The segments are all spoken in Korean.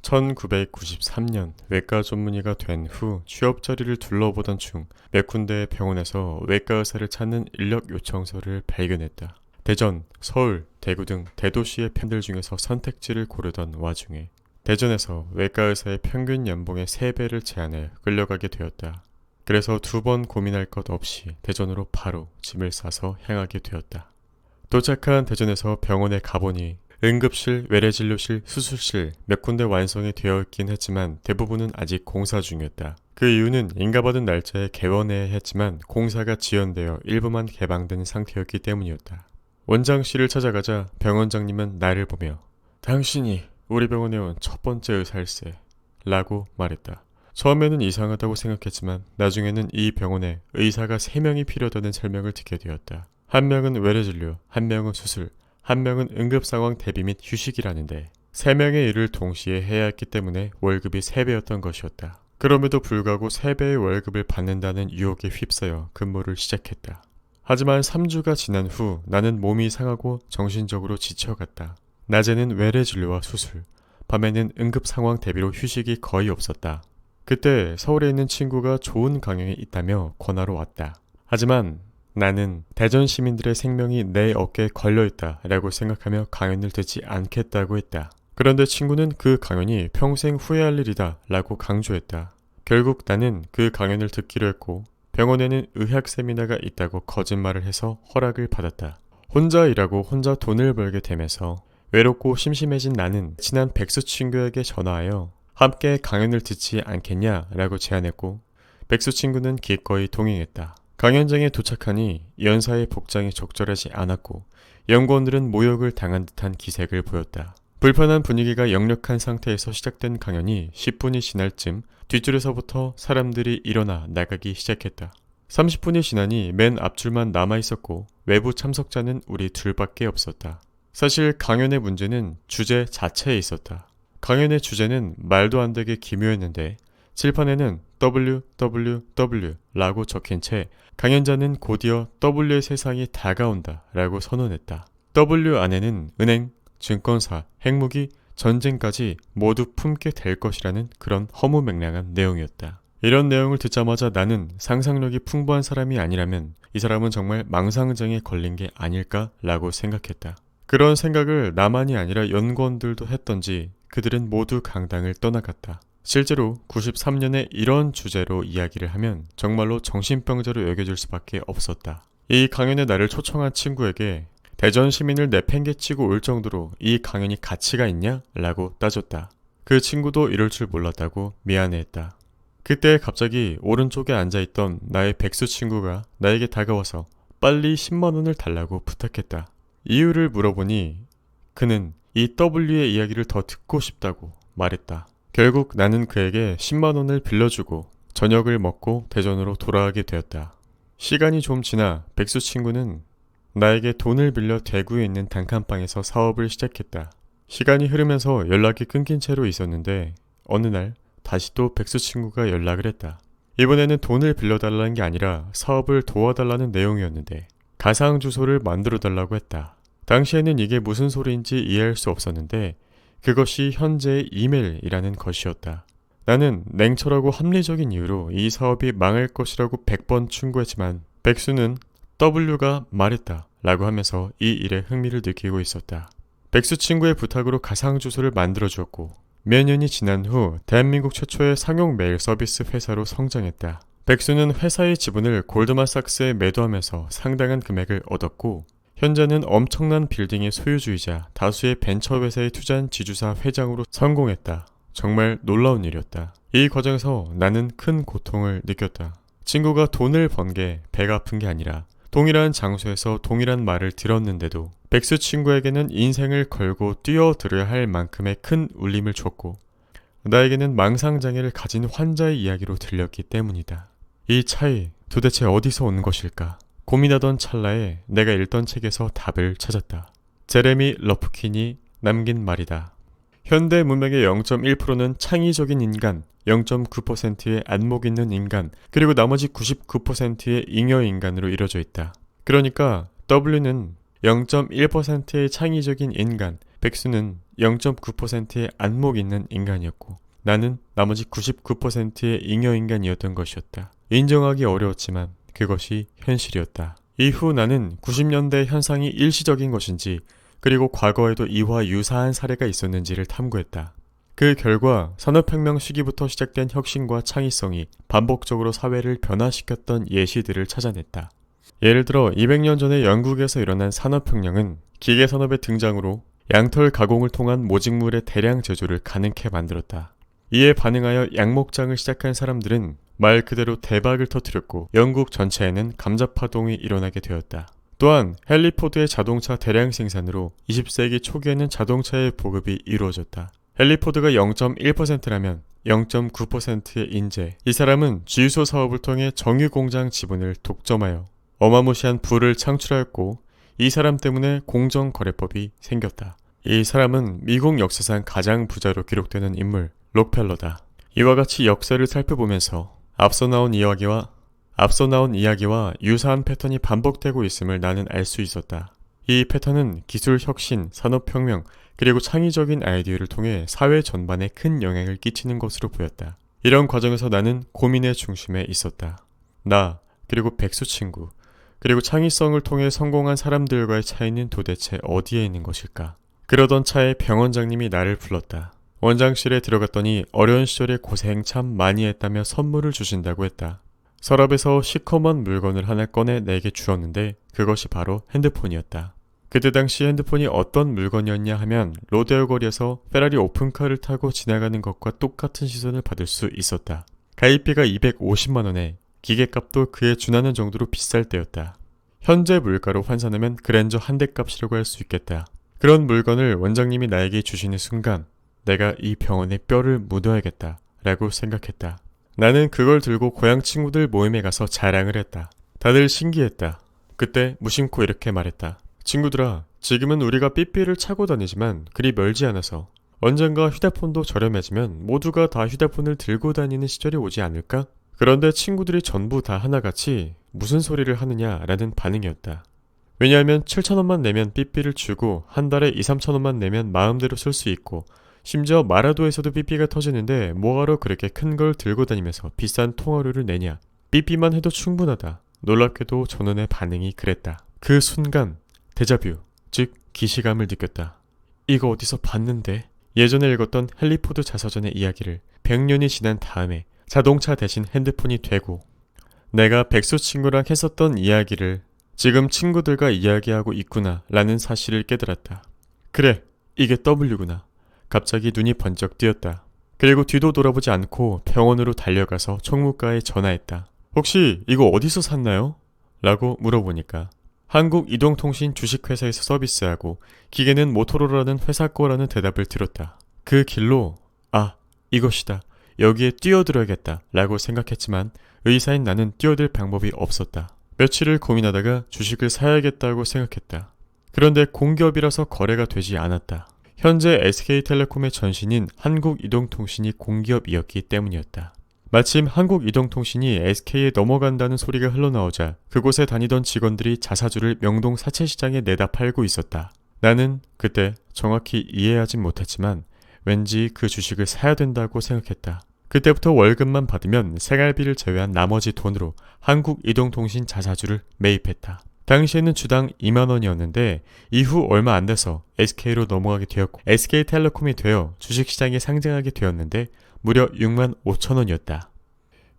1993년 외과 전문의가 된 후 취업 자리를 둘러보던 중 몇 군데의 병원에서 외과 의사를 찾는 인력 요청서를 발견했다. 대전, 서울, 대구 등 대도시의 편들 중에서 선택지를 고르던 와중에 대전에서 외과 의사의 평균 연봉의 3배를 제안해 끌려가게 되었다. 그래서 2번 고민할 것 없이 대전으로 바로 짐을 싸서 향하게 되었다. 도착한 대전에서 병원에 가보니 응급실, 외래진료실, 수술실 몇 군데 완성이 되어 있긴 했지만 대부분은 아직 공사 중이었다. 그 이유는 인가받은 날짜에 개원해야 했지만 공사가 지연되어 일부만 개방된 상태였기 때문이었다. 원장실을 찾아가자 병원장님은 나를 보며 당신이 우리 병원에 온 첫 번째 의사일세 라고 말했다. 처음에는 이상하다고 생각했지만 나중에는 이 병원에 의사가 3명이 필요하다는 설명을 듣게 되었다. 한 명은 외래진료, 한 명은 수술, 한 명은 응급상황 대비 및 휴식이라는데 3명의 일을 동시에 해야 했기 때문에 월급이 3배였던 것이었다. 그럼에도 불구하고 3배의 월급을 받는다는 유혹에 휩싸여 근무를 시작했다. 하지만 3주가 지난 후 나는 몸이 상하고 정신적으로 지쳐갔다. 낮에는 외래진료와 수술, 밤에는 응급상황 대비로 휴식이 거의 없었다. 그때 서울에 있는 친구가 좋은 강연이 있다며 권하러 왔다. 하지만 나는 대전 시민들의 생명이 내 어깨에 걸려있다 라고 생각하며 강연을 듣지 않겠다고 했다. 그런데 친구는 그 강연이 평생 후회할 일이다 라고 강조했다. 결국 나는 그 강연을 듣기로 했고 병원에는 의학 세미나가 있다고 거짓말을 해서 허락을 받았다. 혼자 일하고 혼자 돈을 벌게 되면서 외롭고 심심해진 나는 친한 백수 친구에게 전화하여 함께 강연을 듣지 않겠냐 라고 제안했고 백수 친구는 기꺼이 동행했다. 강연장에 도착하니 연사의 복장이 적절하지 않았고 연구원들은 모욕을 당한 듯한 기색을 보였다. 불편한 분위기가 역력한 상태에서 시작된 강연이 10분이 지날 쯤 뒷줄에서부터 사람들이 일어나 나가기 시작했다. 30분이 지나니 맨 앞줄만 남아있었고 외부 참석자는 우리 둘밖에 없었다. 사실 강연의 문제는 주제 자체에 있었다. 강연의 주제는 말도 안 되게 기묘했는데 칠판에는 WWW 라고 적힌 채 강연자는 곧이어 W의 세상이 다가온다 라고 선언했다. W 안에는 은행, 증권사, 핵무기, 전쟁까지 모두 품게 될 것이라는 그런 허무맹랑한 내용이었다. 이런 내용을 듣자마자 나는 상상력이 풍부한 사람이 아니라면 이 사람은 정말 망상증에 걸린 게 아닐까 라고 생각했다. 그런 생각을 나만이 아니라 연구원들도 했던지 그들은 모두 강당을 떠나갔다. 실제로 93년에 이런 주제로 이야기를 하면 정말로 정신병자로 여겨질 수밖에 없었다. 이 강연에 나를 초청한 친구에게 대전 시민을 내팽개치고 올 정도로 이 강연이 가치가 있냐? 라고 따졌다. 그 친구도 이럴 줄 몰랐다고 미안해했다. 그때 갑자기 오른쪽에 앉아있던 나의 백수 친구가 나에게 다가와서 빨리 10만 원을 달라고 부탁했다. 이유를 물어보니 그는 이 W의 이야기를 더 듣고 싶다고 말했다. 결국 나는 그에게 10만 원을 빌려주고 저녁을 먹고 대전으로 돌아가게 되었다. 시간이 좀 지나 백수 친구는 나에게 돈을 빌려 대구에 있는 단칸방에서 사업을 시작했다. 시간이 흐르면서 연락이 끊긴 채로 있었는데 어느 날 다시 또 백수 친구가 연락을 했다. 이번에는 돈을 빌려달라는 게 아니라 사업을 도와달라는 내용이었는데 가상 주소를 만들어 달라고 했다. 당시에는 이게 무슨 소리인지 이해할 수 없었는데 그것이 현재의 이메일이라는 것이었다. 나는 냉철하고 합리적인 이유로 이 사업이 망할 것이라고 100번 충고했지만 백수는 W가 말했다 라고 하면서 이 일에 흥미를 느끼고 있었다. 백수 친구의 부탁으로 가상 주소를 만들어 주었고 몇 년이 지난 후 대한민국 최초의 상용 메일 서비스 회사로 성장했다. 백수는 회사의 지분을 골드만삭스에 매도하면서 상당한 금액을 얻었고 현재는 엄청난 빌딩의 소유주이자 다수의 벤처회사에 투자한 지주사 회장으로 성공했다. 정말 놀라운 일이었다. 이 과정에서 나는 큰 고통을 느꼈다. 친구가 돈을 번 게 배가 아픈 게 아니라 동일한 장소에서 동일한 말을 들었는데도 백수 친구에게는 인생을 걸고 뛰어들어야 할 만큼의 큰 울림을 줬고 나에게는 망상장애를 가진 환자의 이야기로 들렸기 때문이다. 이 차이 도대체 어디서 온 것일까? 고민하던 찰나에 내가 읽던 책에서 답을 찾았다. 제레미 러프킨이 남긴 말이다. 현대 문명의 0.1%는 창의적인 인간, 0.9%의 안목 있는 인간, 그리고 나머지 99%의 잉여 인간으로 이루어져 있다. 그러니까 W는 0.1%의 창의적인 인간, 백수는 0.9%의 안목 있는 인간이었고 나는 나머지 99%의 잉여인간이었던 것이었다. 인정하기 어려웠지만 그것이 현실이었다. 이후 나는 90년대 현상이 일시적인 것인지 그리고 과거에도 이와 유사한 사례가 있었는지를 탐구했다. 그 결과 산업혁명 시기부터 시작된 혁신과 창의성이 반복적으로 사회를 변화시켰던 예시들을 찾아냈다. 예를 들어 200년 전에 영국에서 일어난 산업혁명은 기계산업의 등장으로 양털 가공을 통한 모직물의 대량 제조를 가능케 만들었다. 이에 반응하여 양목장을 시작한 사람들은 말 그대로 대박을 터뜨렸고 영국 전체에는 감자파동이 일어나게 되었다. 또한 헨리 포드의 자동차 대량 생산으로 20세기 초기에는 자동차의 보급이 이루어졌다. 헨리 포드가 0.1%라면 0.9%의 인재, 이 사람은 주유소 사업을 통해 정유공장 지분을 독점하여 어마무시한 부를 창출하였고 이 사람 때문에 공정거래법이 생겼다. 이 사람은 미국 역사상 가장 부자로 기록되는 인물 록펠러다. 이와 같이 역사를 살펴보면서 앞서 나온 이야기와 유사한 패턴이 반복되고 있음을 나는 알 수 있었다. 이 패턴은 기술 혁신, 산업혁명, 그리고 창의적인 아이디어를 통해 사회 전반에 큰 영향을 끼치는 것으로 보였다. 이런 과정에서 나는 고민의 중심에 있었다. 나, 그리고 백수 친구, 그리고 창의성을 통해 성공한 사람들과의 차이는 도대체 어디에 있는 것일까? 그러던 차에 병원장님이 나를 불렀다. 원장실에 들어갔더니 어려운 시절에 고생 참 많이 했다며 선물을 주신다고 했다. 서랍에서 시커먼 물건을 하나 꺼내 내게 주었는데 그것이 바로 핸드폰이었다. 그때 당시 핸드폰이 어떤 물건이었냐 하면 로데오 거리에서 페라리 오픈카를 타고 지나가는 것과 똑같은 시선을 받을 수 있었다. 가입비가 250만원에 기계값도 그에 준하는 정도로 비쌀 때였다. 현재 물가로 환산하면 그랜저 한 대 값이라고 할 수 있겠다. 그런 물건을 원장님이 나에게 주시는 순간 내가 이 병원에 뼈를 묻어야겠다 라고 생각했다. 나는 그걸 들고 고향 친구들 모임에 가서 자랑을 했다. 다들 신기했다. 그때 무심코 이렇게 말했다. 친구들아, 지금은 우리가 삐삐를 차고 다니지만 그리 멀지 않아서 언젠가 휴대폰도 저렴해지면 모두가 다 휴대폰을 들고 다니는 시절이 오지 않을까? 그런데 친구들이 전부 다 하나같이 무슨 소리를 하느냐라는 반응이었다. 왜냐하면 7,000원만 내면 삐삐를 주고 한 달에 2, 3,000원만 내면 마음대로 쓸 수 있고 심지어 마라도에서도 삐삐가 터지는데 뭐하러 그렇게 큰 걸 들고 다니면서 비싼 통화료를 내냐. 삐삐만 해도 충분하다. 놀랍게도 전원의 반응이 그랬다. 그 순간 데자뷰, 즉 기시감을 느꼈다. 이거 어디서 봤는데? 예전에 읽었던 헨리 포드 자서전의 이야기를 100년이 지난 다음에 자동차 대신 핸드폰이 되고 내가 백수 친구랑 했었던 이야기를 지금 친구들과 이야기하고 있구나 라는 사실을 깨달았다. 그래, 이게 W구나. 갑자기 눈이 번쩍 뜨였다. 그리고 뒤도 돌아보지 않고 병원으로 달려가서 총무과에 전화했다. 혹시 이거 어디서 샀나요? 라고 물어보니까 한국이동통신 주식회사에서 서비스하고 기계는 모토로라는 회사 거라는 대답을 들었다. 그 길로 이것이다. 여기에 뛰어들어야겠다 라고 생각했지만 의사인 나는 뛰어들 방법이 없었다. 며칠을 고민하다가 주식을 사야겠다고 생각했다. 그런데 공기업이라서 거래가 되지 않았다. 현재 SK텔레콤의 전신인 한국이동통신이 공기업이었기 때문이었다. 마침 한국이동통신이 SK에 넘어간다는 소리가 흘러나오자 그곳에 다니던 직원들이 자사주를 명동 사채시장에 내다 팔고 있었다. 나는 그때 정확히 이해하진 못했지만 왠지 그 주식을 사야 된다고 생각했다. 그때부터 월급만 받으면 생활비를 제외한 나머지 돈으로 한국이동통신 자사주를 매입했다. 당시에는 주당 2만원이었는데 이후 얼마 안 돼서 SK로 넘어가게 되었고 SK텔레콤이 되어 주식시장에 상장하게 되었는데 무려 6만 5천원이었다.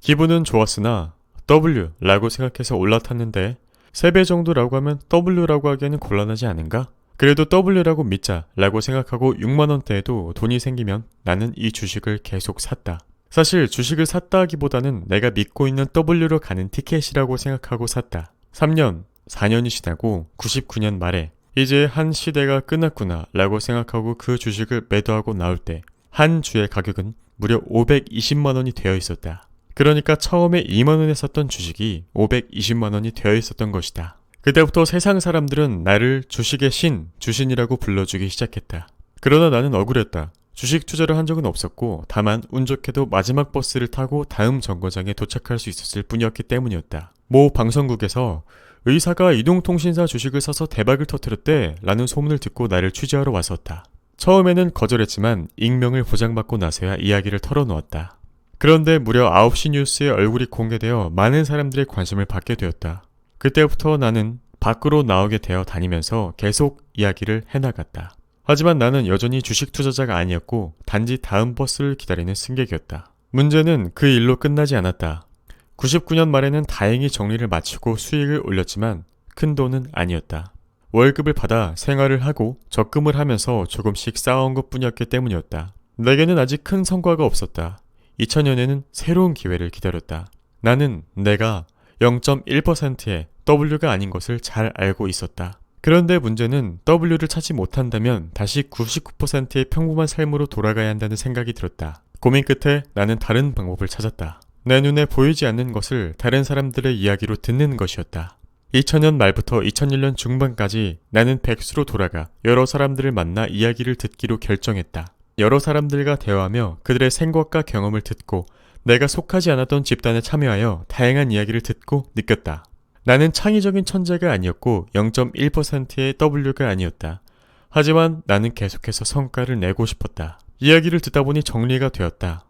기분은 좋았으나 W라고 생각해서 올라탔는데 3배 정도라고 하면 W라고 하기에는 곤란하지 않은가? 그래도 W라고 믿자 라고 생각하고 6만원대에도 돈이 생기면 나는 이 주식을 계속 샀다. 사실 주식을 샀다 하기보다는 내가 믿고 있는 W로 가는 티켓이라고 생각하고 샀다. 3년, 4년이 지나고 99년 말에 이제 한 시대가 끝났구나 라고 생각하고 그 주식을 매도하고 나올 때 한 주의 가격은 무려 520만원이 되어 있었다. 그러니까 처음에 2만원에 샀던 주식이 520만원이 되어 있었던 것이다. 그때부터 세상 사람들은 나를 주식의 신, 주신이라고 불러주기 시작했다. 그러나 나는 억울했다. 주식 투자를 한 적은 없었고 다만 운 좋게도 마지막 버스를 타고 다음 정거장에 도착할 수 있었을 뿐이었기 때문이었다. 모 방송국에서 의사가 이동통신사 주식을 사서 대박을 터뜨렸대 라는 소문을 듣고 나를 취재하러 왔었다. 처음에는 거절했지만 익명을 보장받고 나서야 이야기를 털어놓았다. 그런데 무려 9시 뉴스에 얼굴이 공개되어 많은 사람들의 관심을 받게 되었다. 그때부터 나는 밖으로 나오게 되어 다니면서 계속 이야기를 해나갔다. 하지만 나는 여전히 주식 투자자가 아니었고 단지 다음 버스를 기다리는 승객이었다. 문제는 그 일로 끝나지 않았다. 99년 말에는 다행히 정리를 마치고 수익을 올렸지만 큰 돈은 아니었다. 월급을 받아 생활을 하고 적금을 하면서 조금씩 쌓아온 것 뿐이었기 때문이었다. 내게는 아직 큰 성과가 없었다. 2000년에는 새로운 기회를 기다렸다. 나는 내가 0.1%의 W가 아닌 것을 잘 알고 있었다. 그런데 문제는 W를 찾지 못한다면 다시 99%의 평범한 삶으로 돌아가야 한다는 생각이 들었다. 고민 끝에 나는 다른 방법을 찾았다. 내 눈에 보이지 않는 것을 다른 사람들의 이야기로 듣는 것이었다. 2000년 말부터 2001년 중반까지 나는 백수로 돌아가 여러 사람들을 만나 이야기를 듣기로 결정했다. 여러 사람들과 대화하며 그들의 생각과 경험을 듣고 내가 속하지 않았던 집단에 참여하여 다양한 이야기를 듣고 느꼈다. 나는 창의적인 천재가 아니었고 0.1%의 W가 아니었다. 하지만 나는 계속해서 성과를 내고 싶었다. 이야기를 듣다 보니 정리가 되었다.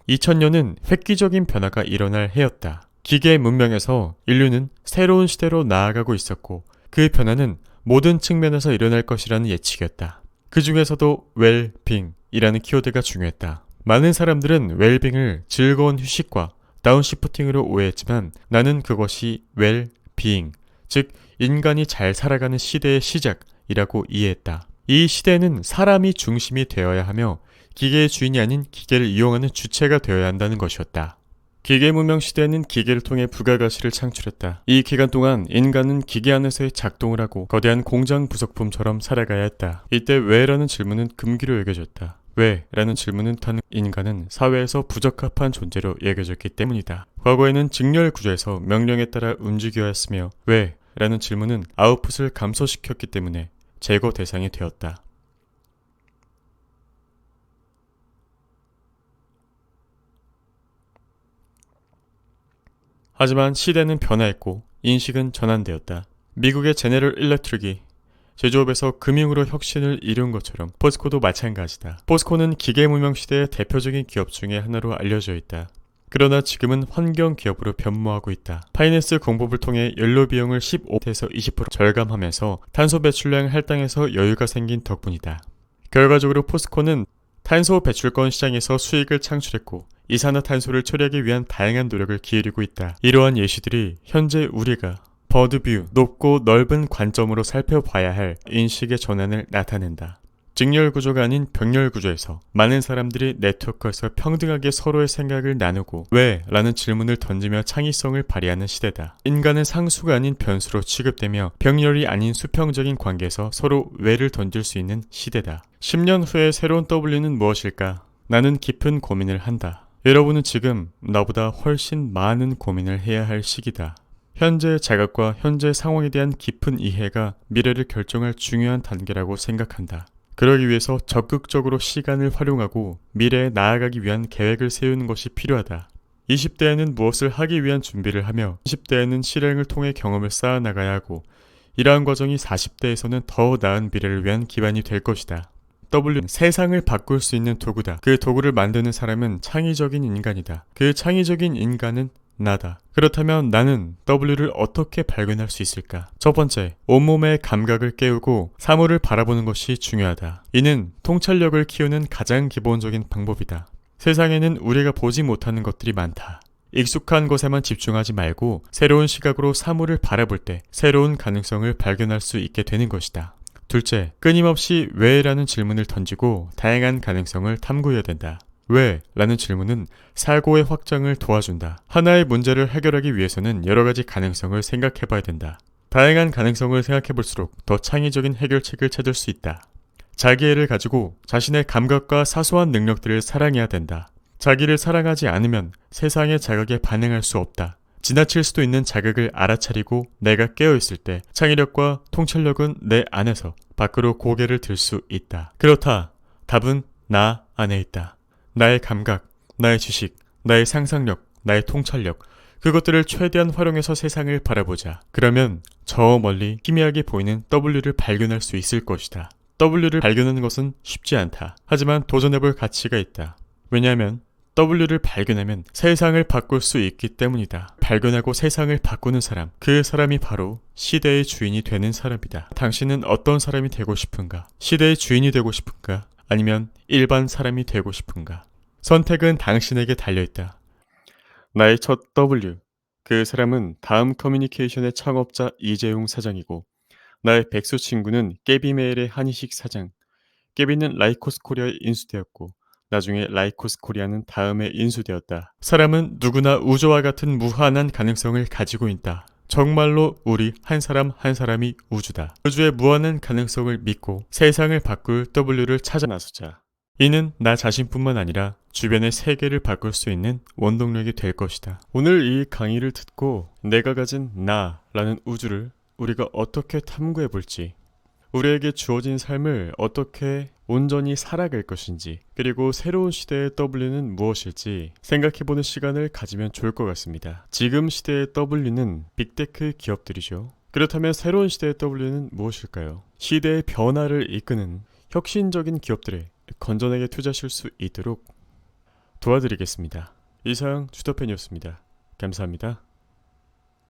2000년은 획기적인 변화가 일어날 해였다. 기계 문명에서 인류는 새로운 시대로 나아가고 있었고 그 변화는 모든 측면에서 일어날 것이라는 예측이었다. 그 중에서도 웰빙이라는 키워드가 중요했다. 많은 사람들은 웰빙을 즐거운 휴식과 다운시프팅으로 오해했지만 나는 그것이 웰비잉, 즉 인간이 잘 살아가는 시대의 시작이라고 이해했다. 이 시대는 사람이 중심이 되어야 하며 기계의 주인이 아닌 기계를 이용하는 주체가 되어야 한다는 것이었다. 기계 문명 시대는 기계를 통해 부가가치를 창출했다. 이 기간 동안 인간은 기계 안에서의 작동을 하고 거대한 공장 부속품처럼 살아가야 했다. 이때 왜라는 질문은 금기로 여겨졌다. 왜? 라는 질문은 단 인간은 사회에서 부적합한 존재로 여겨졌기 때문이다. 과거에는 직렬 구조에서 명령에 따라 움직여야 했으며 왜? 라는 질문은 아웃풋을 감소시켰기 때문에 제거 대상이 되었다. 하지만 시대는 변화했고 인식은 전환되었다. 미국의 제네럴 일렉트릭이 제조업에서 금융으로 혁신을 이룬 것처럼 포스코도 마찬가지다. 포스코는 기계문명 시대의 대표적인 기업 중에 하나로 알려져 있다. 그러나 지금은 환경 기업으로 변모하고 있다. 파이낸스 공법을 통해 연료 비용을 15에서 20% 절감하면서 탄소 배출량 할당에서 여유가 생긴 덕분이다. 결과적으로 포스코는 탄소 배출권 시장에서 수익을 창출했고 이산화탄소를 처리하기 위한 다양한 노력을 기울이고 있다. 이러한 예시들이 현재 우리가 버드뷰, 높고 넓은 관점으로 살펴봐야 할 인식의 전환을 나타낸다. 직렬 구조가 아닌 병렬 구조에서 많은 사람들이 네트워크에서 평등하게 서로의 생각을 나누고 왜? 라는 질문을 던지며 창의성을 발휘하는 시대다. 인간은 상수가 아닌 변수로 취급되며 병렬이 아닌 수평적인 관계에서 서로 왜를 던질 수 있는 시대다. 10년 후의 새로운 W는 무엇일까? 나는 깊은 고민을 한다. 여러분은 지금 나보다 훨씬 많은 고민을 해야 할 시기다. 현재의 자각과 현재 상황에 대한 깊은 이해가 미래를 결정할 중요한 단계라고 생각한다. 그러기 위해서 적극적으로 시간을 활용하고 미래에 나아가기 위한 계획을 세우는 것이 필요하다. 20대에는 무엇을 하기 위한 준비를 하며 30대에는 실행을 통해 경험을 쌓아나가야 하고 이러한 과정이 40대에서는 더 나은 미래를 위한 기반이 될 것이다. W는 세상을 바꿀 수 있는 도구다. 그 도구를 만드는 사람은 창의적인 인간이다. 그 창의적인 인간은 나다. 그렇다면 나는 W를 어떻게 발견할 수 있을까? 첫 번째, 온몸의 감각을 깨우고 사물을 바라보는 것이 중요하다. 이는 통찰력을 키우는 가장 기본적인 방법이다. 세상에는 우리가 보지 못하는 것들이 많다. 익숙한 것에만 집중하지 말고 새로운 시각으로 사물을 바라볼 때 새로운 가능성을 발견할 수 있게 되는 것이다. 둘째, 끊임없이 왜? 라는 질문을 던지고 다양한 가능성을 탐구해야 된다. 왜? 라는 질문은 사고의 확장을 도와준다. 하나의 문제를 해결하기 위해서는 여러 가지 가능성을 생각해봐야 된다. 다양한 가능성을 생각해볼수록 더 창의적인 해결책을 찾을 수 있다. 자기애를 가지고 자신의 감각과 사소한 능력들을 사랑해야 된다. 자기를 사랑하지 않으면 세상의 자극에 반응할 수 없다. 지나칠 수도 있는 자극을 알아차리고 내가 깨어있을 때 창의력과 통찰력은 내 안에서 밖으로 고개를 들 수 있다. 그렇다. 답은 나 안에 있다. 나의 감각, 나의 지식, 나의 상상력, 나의 통찰력, 그것들을 최대한 활용해서 세상을 바라보자. 그러면 저 멀리 희미하게 보이는 W를 발견할 수 있을 것이다. W를 발견하는 것은 쉽지 않다. 하지만 도전해볼 가치가 있다. 왜냐하면 W를 발견하면 세상을 바꿀 수 있기 때문이다. 발견하고 세상을 바꾸는 사람, 그 사람이 바로 시대의 주인이 되는 사람이다. 당신은 어떤 사람이 되고 싶은가? 시대의 주인이 되고 싶은가? 아니면 일반 사람이 되고 싶은가? 선택은 당신에게 달려있다. 나의 첫 W. 그 사람은 다음 커뮤니케이션의 창업자 이재용 사장이고, 나의 백수 친구는 깨비메일의 한희식 사장. 깨비는 라이코스 코리아에 인수되었고, 나중에 라이코스 코리아는 다음에 인수되었다. 사람은 누구나 우주와 같은 무한한 가능성을 가지고 있다. 정말로 우리 한 사람 한 사람이 우주다. 우주의 무한한 가능성을 믿고 세상을 바꿀 W를 찾아 나서자. 이는 나 자신뿐만 아니라 주변의 세계를 바꿀 수 있는 원동력이 될 것이다. 오늘 이 강의를 듣고 내가 가진 나라는 우주를 우리가 어떻게 탐구해 볼지, 우리에게 주어진 삶을 어떻게 온전히 살아갈 것인지, 그리고 새로운 시대의 W는 무엇일지 생각해보는 시간을 가지면 좋을 것 같습니다. 지금 시대의 W는 빅테크 기업들이죠. 그렇다면 새로운 시대의 W는 무엇일까요? 시대의 변화를 이끄는 혁신적인 기업들에 건전하게 투자하실 수 있도록 도와드리겠습니다. 이상 주더팬이었습니다. 감사합니다.